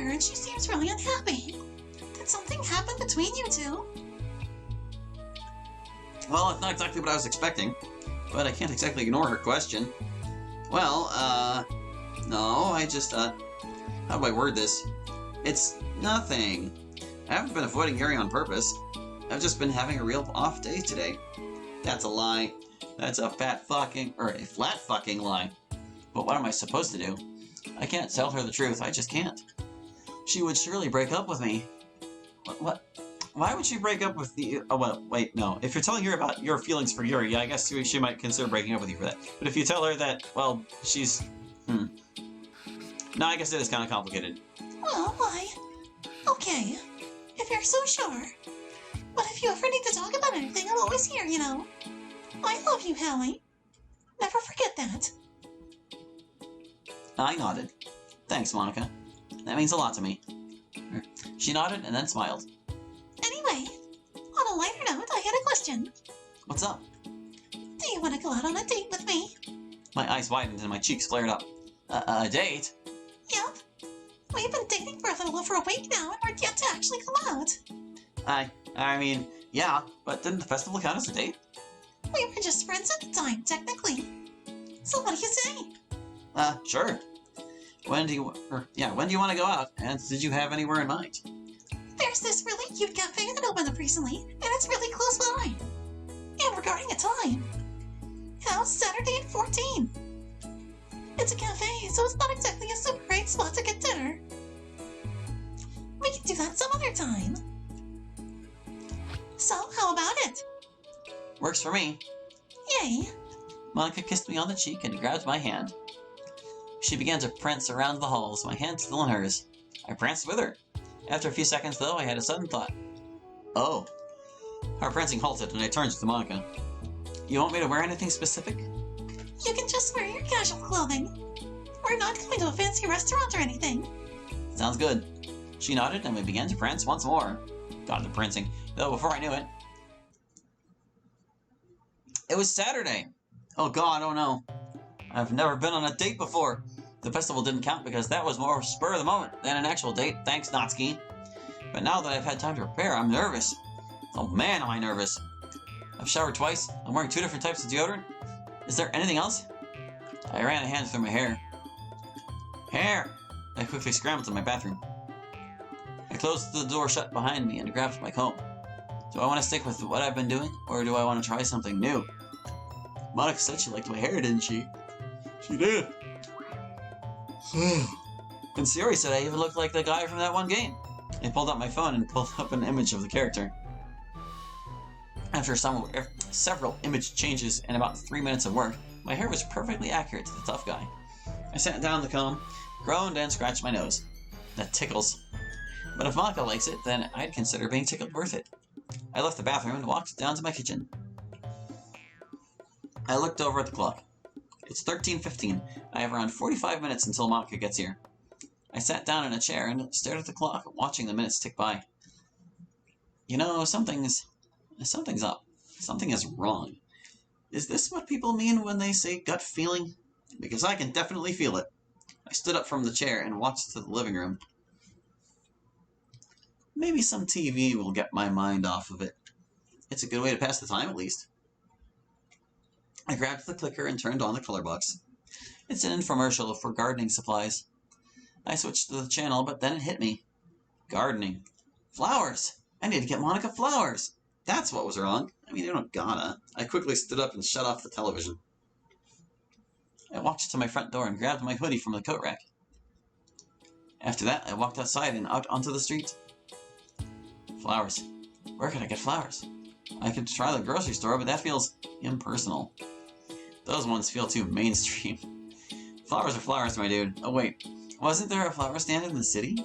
her and she seems really unhappy. Did something happen between you two? Well, it's not exactly what I was expecting, but I can't exactly ignore her question. Well, no, I just, how do I word this? It's nothing. I haven't been avoiding Gary on purpose. I've just been having a real off day today. That's a lie. That's a flat fucking lie. But what am I supposed to do? I can't tell her the truth, I just can't. She would surely break up with me. What? Why would she break up with you? Oh, well, wait, no. If you're telling her about your feelings for Yuri, yeah, I guess she might consider breaking up with you for that. But if you tell her that, well, she's... No, I guess it is kind of complicated. Well, why? Okay, if you're so sure. But if you ever need to talk about anything, I'm always here, you know. I love you, Hallie. Never forget that. I nodded. Thanks, Monica. That means a lot to me. She nodded and then smiled. Anyway, on a lighter note, I had a question. What's up? Do you want to go out on a date with me? My eyes widened and my cheeks flared up. A date? Yep. We've been dating for a little over a week now and we're yet to actually come out. I mean, yeah, but didn't the festival count as a date? We were just friends at the time, technically. So what do you say? Sure. When do you want to go out? And did you have anywhere in mind? There's this really cute cafe that opened up recently, and it's really close by. And regarding a time, how's Saturday at 14? It's a cafe, so it's not exactly a super great spot to get dinner. We can do that some other time. So, how about it? Works for me. Yay. Monica kissed me on the cheek and grabbed my hand. She began to prance around the halls, my hand still in hers. I pranced with her. After a few seconds, though, I had a sudden thought. Oh. Our prancing halted, and I turned to Monica. You want me to wear anything specific? You can just wear your casual clothing. We're not going to a fancy restaurant or anything. Sounds good. She nodded, and we began to prance once more. Got to prancing, though before I knew it, it was Saturday. Oh god, oh no. I've never been on a date before. The festival didn't count because that was more spur of the moment than an actual date, thanks Natsuki. But now that I've had time to prepare, I'm nervous. Oh man, am I nervous. I've showered twice, I'm wearing 2 different types of deodorant. Is there anything else? I ran a hand through my hair. Hair! I quickly scrambled to my bathroom. I closed the door shut behind me and grabbed my comb. Do I want to stick with what I've been doing, or do I want to try something new? Monica said she liked my hair, didn't she? She did. And Sayori said I even looked like the guy from that one game. I pulled out my phone and pulled up an image of the character. After several image changes and about 3 minutes of work, my hair was perfectly accurate to the tough guy. I sat down the comb, groaned, and scratched my nose. That tickles. But if Monica likes it, then I'd consider being tickled worth it. I left the bathroom and walked down to my kitchen. I looked over at the clock. It's 13:15. I have around 45 minutes until Monica gets here. I sat down in a chair and stared at the clock, watching the minutes tick by. You know, something's up. Something is wrong. Is this what people mean when they say gut feeling? Because I can definitely feel it. I stood up from the chair and walked to the living room. Maybe some TV will get my mind off of it. It's a good way to pass the time, at least. I grabbed the clicker and turned on the color box. It's an infomercial for gardening supplies. I switched to the channel, but then it hit me. Gardening. Flowers! I need to get Monica flowers! That's what was wrong. I mean, you don't gotta. I quickly stood up and shut off the television. I walked to my front door and grabbed my hoodie from the coat rack. After that, I walked outside and out onto the street. Flowers. Where can I get flowers? I could try the grocery store, but that feels impersonal. Those ones feel too mainstream. Flowers are flowers, my dude. Oh wait, wasn't there a flower stand in the city?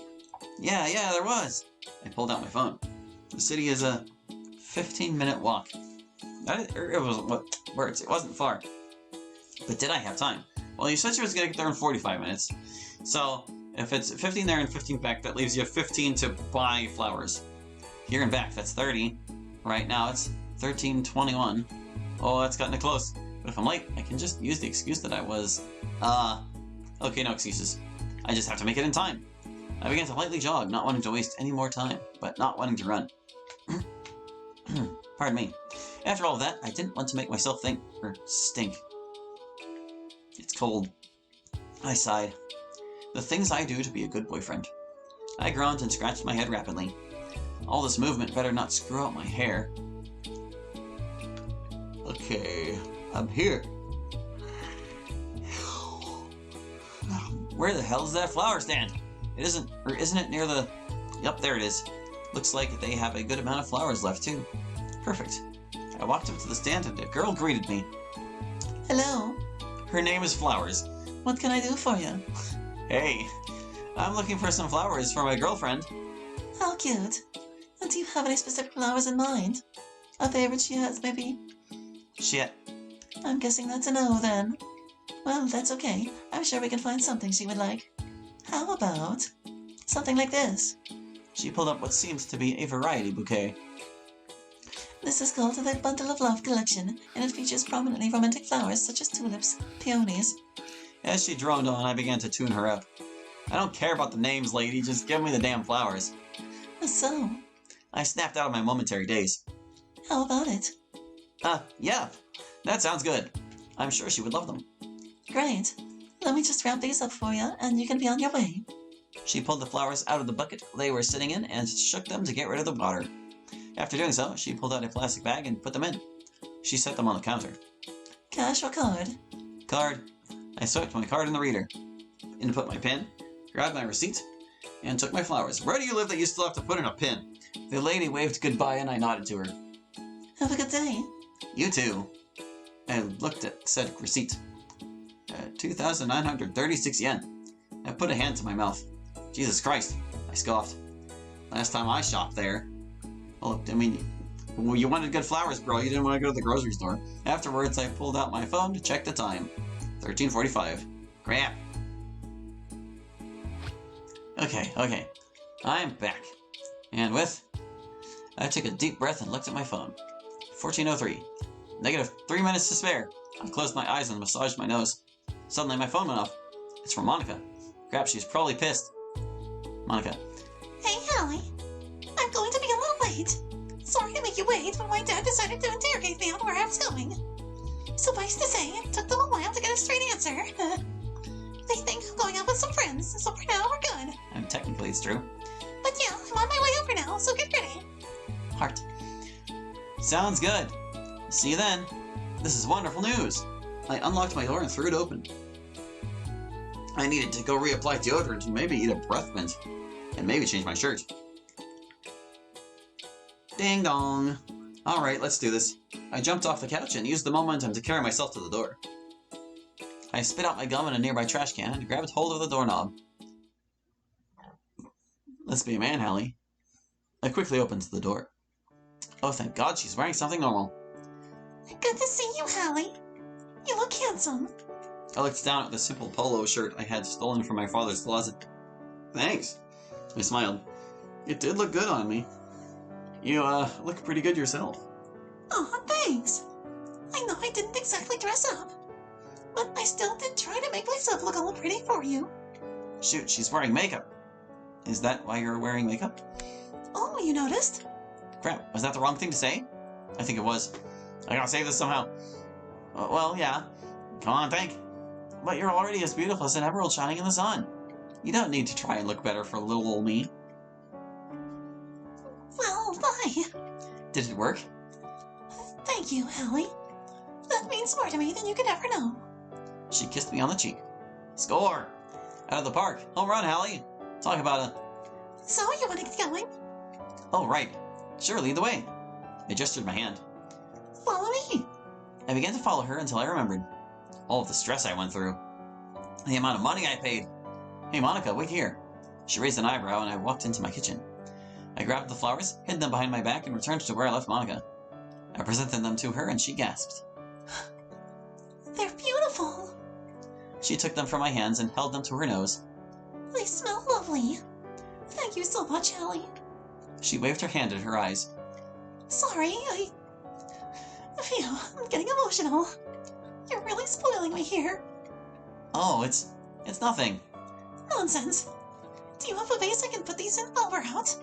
Yeah, there was. I pulled out my phone. The city is a 15-minute walk. It wasn't far. But did I have time? Well, you said she was going to get there in 45 minutes. So, if it's 15 there and 15 back, that leaves you 15 to buy flowers. Here and back, that's 30. Right now, it's 13:21. Oh, that's gotten close. But if I'm late, I can just use the excuse that I was... Okay, no excuses. I just have to make it in time. I began to lightly jog, not wanting to waste any more time, but not wanting to run. Pardon me. After all of that, I didn't want to make myself think, or stink. It's cold. I sighed. The things I do to be a good boyfriend. I groaned and scratched my head rapidly. All this movement better not screw out my hair. Okay, I'm here. Where the hell is that flower stand? It isn't, or isn't it near the... Yup, there it is. Looks like they have a good amount of flowers left, too. Perfect. I walked up to the stand and a girl greeted me. Hello. Her name is Flowers. What can I do for you? Hey, I'm looking for some flowers for my girlfriend. How cute. And do you have any specific flowers in mind? A favorite she has, maybe? Shit. I'm guessing that's a no, then. Well, that's okay. I'm sure we can find something she would like. How about something like this? She pulled up what seemed to be a variety bouquet. This is called the Bundle of Love collection, and it features prominently romantic flowers such as tulips, peonies. As she droned on, I began to tune her up. I don't care about the names, lady. Just give me the damn flowers. So? I snapped out of my momentary daze. How about it? Yeah. That sounds good. I'm sure she would love them. Great. Let me just wrap these up for you, and you can be on your way. She pulled the flowers out of the bucket they were sitting in and shook them to get rid of the water. After doing so, she pulled out a plastic bag and put them in. She set them on the counter. Cash or card? Card. I swiped my card in the reader. Input my PIN, grabbed my receipt, and took my flowers. Where do you live that you still have to put in a PIN? The lady waved goodbye and I nodded to her. Have a good day. You too. I looked at said receipt. 2,936 yen. I put a hand to my mouth. Jesus Christ, I scoffed. Last time I shopped there. Well, I mean, you wanted good flowers, bro. You didn't want to go to the grocery store. Afterwards, I pulled out my phone to check the time. 13:45. Crap. Okay. I'm back. And I took a deep breath and looked at my phone. 14:03. Negative 3 minutes to spare. I closed my eyes and massaged my nose. Suddenly, my phone went off. It's from Monica. Crap, she's probably pissed. Monica. Hey, Hallie. I'm going to be a little late. Sorry to make you wait, but my dad decided to interrogate me on where I was going. Suffice to say, it took them a while to get a straight answer. They think I'm going out with some friends, so for now we're good. And technically it's true. But yeah, I'm on my way over now, so get ready. Heart. Sounds good. See you then. This is wonderful news. I unlocked my door and threw it open. I needed to go reapply deodorant and maybe eat a breath mint. And maybe change my shirt. Ding dong. Alright, let's do this. I jumped off the couch and used the momentum to carry myself to the door. I spit out my gum in a nearby trash can and grabbed hold of the doorknob. Let's be a man, Hallie. I quickly opened the door. Oh, thank God she's wearing something normal. Good to see you, Hallie. You look handsome. I looked down at the simple polo shirt I had stolen from my father's closet. Thanks. I smiled. It did look good on me. You, look pretty good yourself. Aw, thanks. I know I didn't exactly dress up, but I still did try to make myself look all pretty for you. Shoot, she's wearing makeup. Is that why you're wearing makeup? Oh, you noticed? Crap, was that the wrong thing to say? I think it was. I gotta save this somehow. Well, yeah. Come on, think. But you're already as beautiful as an emerald shining in the sun. You don't need to try and look better for little old me. Well, bye. Did it work? Thank you, Hallie. That means more to me than you could ever know. She kissed me on the cheek. Score! Out of the park. Home run, Hallie. Talk about a... So, you want to get going? Oh, right. Sure, lead the way. I gestured my hand. Follow me. I began to follow her until I remembered. All of the stress I went through. The amount of money I paid. Hey, Monica, wait here. She raised an eyebrow and I walked into my kitchen. I grabbed the flowers, hid them behind my back, and returned to where I left Monica. I presented them to her and she gasped. They're beautiful. She took them from my hands and held them to her nose. They smell lovely. Thank you so much, Hallie. She waved her hand at her eyes. Sorry, Phew, I'm getting emotional. You're really spoiling me here. Oh, it's nothing. Nonsense. Do you have a vase I can put these in while we're out?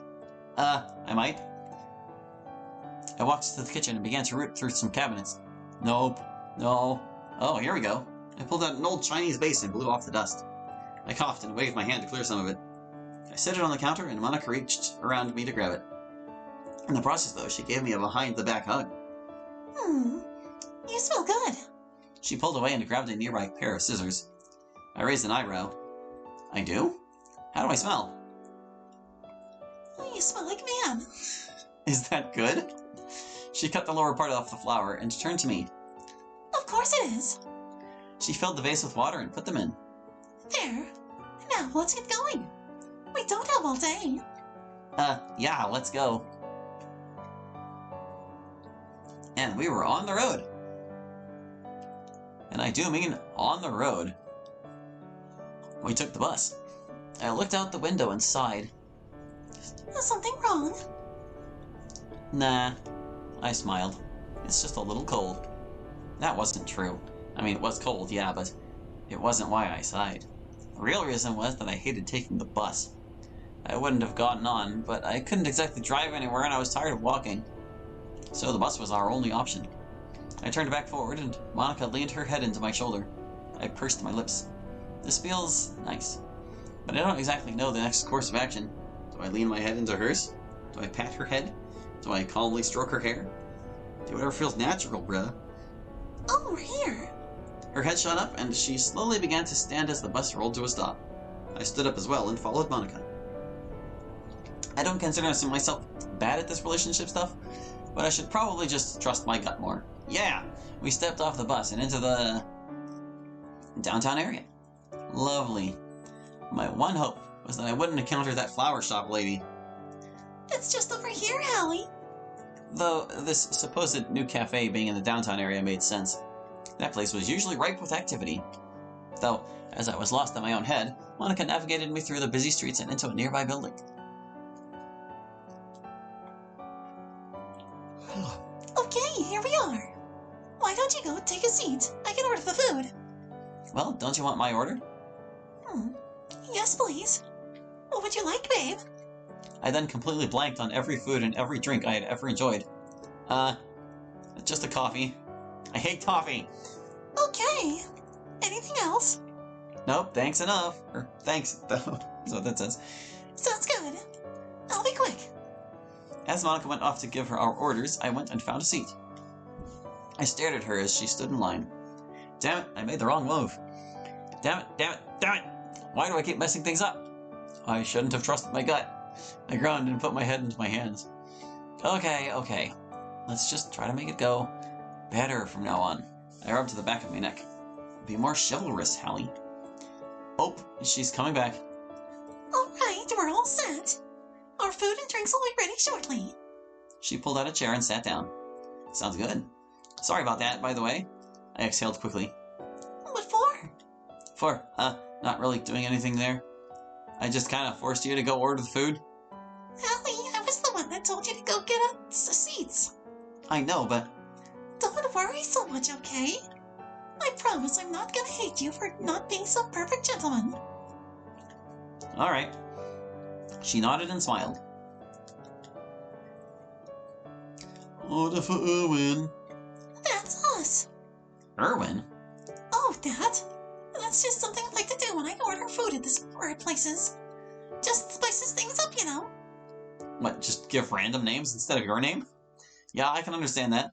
I might. I walked to the kitchen and began to root through some cabinets. Nope. No. Oh, here we go. I pulled out an old Chinese vase and blew off the dust. I coughed and waved my hand to clear some of it. I set it on the counter and Monica reached around me to grab it. In the process, though, she gave me a behind-the-back hug. You smell good. She pulled away and grabbed a nearby pair of scissors. I raised an eyebrow. I do? How do I smell? You smell like man. Is that good? She cut the lower part off the flower and turned to me. Of course it is. She filled the vase with water and put them in. There. Now let's get going. We don't have all day. Yeah, let's go. And we were on the road. And I do mean on the road. We took the bus. I looked out the window and sighed. Is something wrong? Nah, I smiled. It's just a little cold. That wasn't true. I mean, it was cold, yeah, but it wasn't why I sighed. The real reason was that I hated taking the bus. I wouldn't have gotten on, but I couldn't exactly drive anywhere and I was tired of walking. So the bus was our only option. I turned back forward and Monica leaned her head into my shoulder. I pursed my lips. This feels nice, but I don't exactly know the next course of action. Do I lean my head into hers? Do I pat her head? Do I calmly stroke her hair? Do whatever feels natural, bruh. Oh, we're here. Her head shot up and she slowly began to stand as the bus rolled to a stop. I stood up as well and followed Monica. I don't consider myself bad at this relationship stuff, but I should probably just trust my gut more. Yeah! We stepped off the bus and into the downtown area. Lovely. My one hope was that I wouldn't encounter that flower shop lady. It's just over here, Hallie. Though this supposed new cafe being in the downtown area made sense. That place was usually ripe with activity. Though, as I was lost in my own head, Monica navigated me through the busy streets and into a nearby building. Okay, here we are. Why don't you go take a seat? I can order the food. Well, don't you want my order? Yes, please. What would you like, babe? I then completely blanked on every food and every drink I had ever enjoyed. Just a coffee. I hate coffee! Okay. Anything else? Nope, thanks enough. Or thanks, though. That's what that says. Sounds good. I'll be quick. As Monica went off to give her our orders, I went and found a seat. I stared at her as she stood in line. Damn it, I made the wrong move. Damn it, damn it, damn it! Why do I keep messing things up? I shouldn't have trusted my gut. I groaned and put my head into my hands. Okay. Let's just try to make it go better from now on. I rubbed to the back of my neck. Be more chivalrous, Hallie. Oh, she's coming back. Alright, we're all set. Our food and drinks will be ready shortly. She pulled out a chair and sat down. Sounds good. Sorry about that, by the way. I exhaled quickly. What for? For, not really doing anything there. I just kind of forced you to go order the food. Hallie, I was the one that told you to go get us seats. I know, but... Don't worry so much, okay? I promise I'm not gonna hate you for not being some perfect gentleman. Alright. She nodded and smiled. Order for Erwin. That's us. Erwin? Oh, that's just something I like to do when I order food at this places. Just spices things up, you know. What, just give random names instead of your name? Yeah, I can understand that.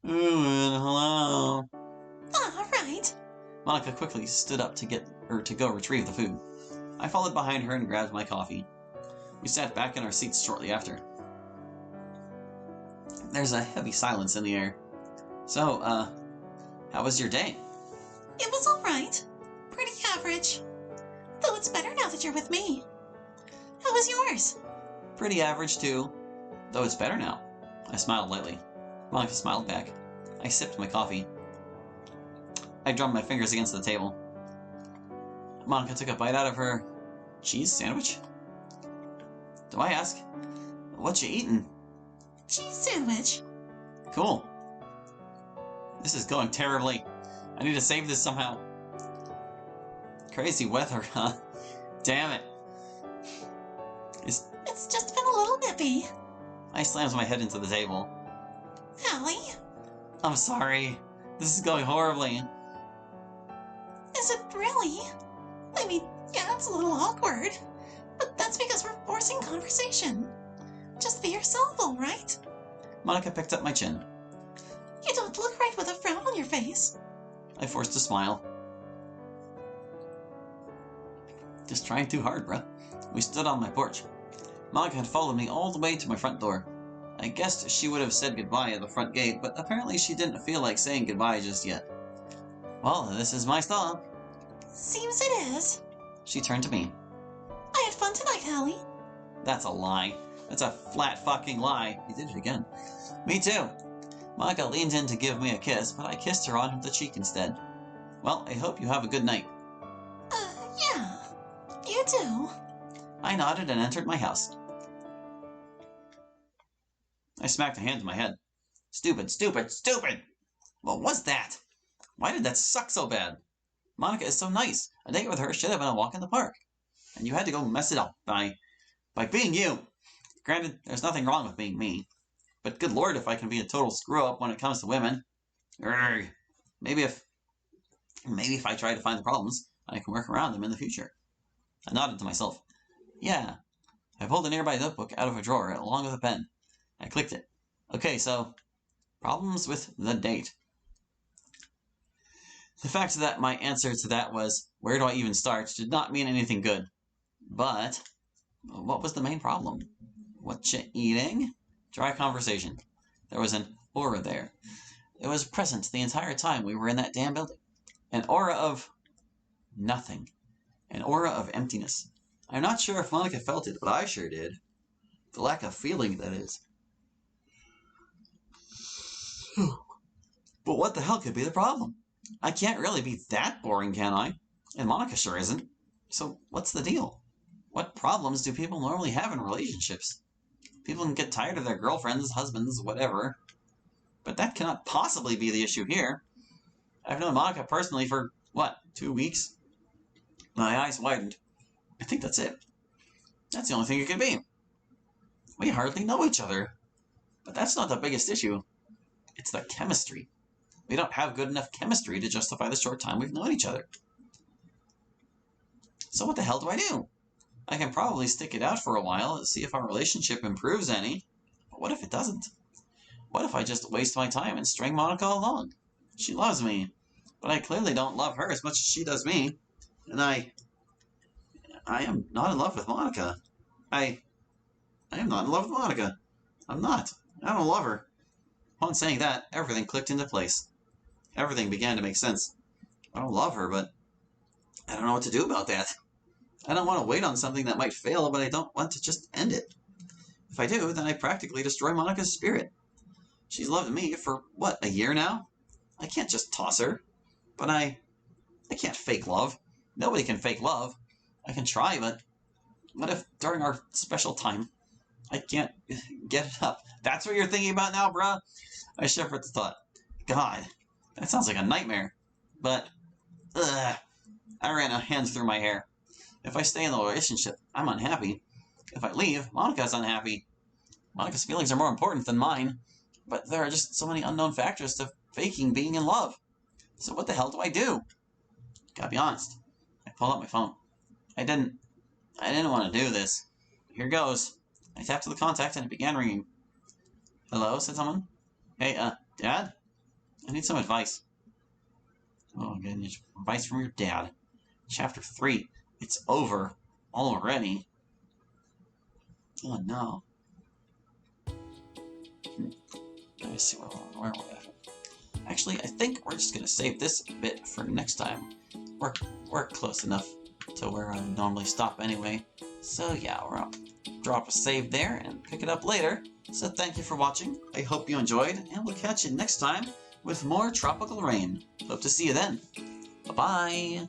Erwin, hello. Right. Monica quickly stood up to go retrieve the food. I followed behind her and grabbed my coffee. We sat back in our seats shortly after. There's a heavy silence in the air. So, how was your day? It was alright. Pretty average. Though it's better now that you're with me. How was yours? Pretty average, too. Though it's better now. I smiled lightly. Monica smiled back. I sipped my coffee. I drummed my fingers against the table. Monica took a bite out of her cheese sandwich. Do I ask? What you eating? Cheese sandwich. Cool. This is going terribly. I need to save this somehow. Crazy weather, huh? Damn it. It's just been a little nippy. I slams my head into the table. Hallie, I'm sorry. This is going horribly. is it really? I mean, yeah, it's a little awkward. But that's because we're forcing conversation. Just be yourself, all right? Monica picked up my chin. You don't look right with a frown on your face. I forced a smile. Just trying too hard, bruh. We stood on my porch. Monica had followed me all the way to my front door. I guessed she would have said goodbye at the front gate, but apparently she didn't feel like saying goodbye just yet. Well, this is my stop. Seems it is. She turned to me. I had fun tonight, Hallie. That's a lie. That's a flat fucking lie. You did it again. Me too. Monica leaned in to give me a kiss, but I kissed her on the cheek instead. Well, I hope you have a good night. Yeah. You too. I nodded and entered my house. I smacked a hand to my head. Stupid, stupid, stupid! What was that? Why did that suck so bad? Monica is so nice. A date with her should have been a walk in the park. And you had to go mess it up by being you. Granted, there's nothing wrong with being me. But good lord if I can be a total screw-up when it comes to women. Urgh. Maybe if I try to find the problems, I can work around them in the future. I nodded to myself. Yeah. I pulled a nearby notebook out of a drawer along with a pen. I clicked it. Okay, so, problems with the date. The fact that my answer to that was, where do I even start, did not mean anything good. But, what was the main problem? What you eating? Dry conversation. There was an aura there. It was present the entire time we were in that damn building. An aura of nothing. An aura of emptiness. I'm not sure if Monica felt it, but I sure did. The lack of feeling, that is. But what the hell could be the problem? I can't really be that boring, can I? And Monica sure isn't. So what's the deal? What problems do people normally have in relationships? People can get tired of their girlfriends, husbands, whatever. But that cannot possibly be the issue here. I've known Monica personally for, 2 weeks? My eyes widened. I think that's it. That's the only thing it could be. We hardly know each other. But that's not the biggest issue. It's the chemistry. We don't have good enough chemistry to justify the short time we've known each other. So what the hell do I do? I can probably stick it out for a while to see if our relationship improves any. But what if it doesn't? What if I just waste my time and string Monica along? She loves me, but I clearly don't love her as much as she does me. And I am not in love with Monica. I am not in love with Monica. I'm not. I don't love her. Upon saying that, everything clicked into place. Everything began to make sense. I don't love her, but I don't know what to do about that. I don't want to wait on something that might fail, but I don't want to just end it. If I do, then I practically destroy Monica's spirit. She's loved me for, a year now? I can't just toss her. But I can't fake love. Nobody can fake love. I can try, but what if during our special time, I can't get it up? That's what you're thinking about now, bruh? I shivered the thought. God, that sounds like a nightmare. But, I ran a hand through my hair. If I stay in the relationship, I'm unhappy. If I leave, Monica's unhappy. Monica's feelings are more important than mine. But there are just so many unknown factors to faking being in love. So what the hell do I do? Gotta be honest. I pulled out my phone. I didn't want to do this. Here goes. I tapped to the contact and it began ringing. Hello, said someone. Hey, Dad? I need some advice. Oh, I'm getting advice from your dad. Chapter 3. It's over. Already. Oh, no. Let me see where we're at. Actually, I think we're just going to save this bit for next time. We're close enough to where I would normally stop anyway. So yeah, we're up. Drop a save there and pick it up later. So thank you for watching. I hope you enjoyed, and we'll catch you next time with more Tropical Rain. Hope to see you then. Bye-bye!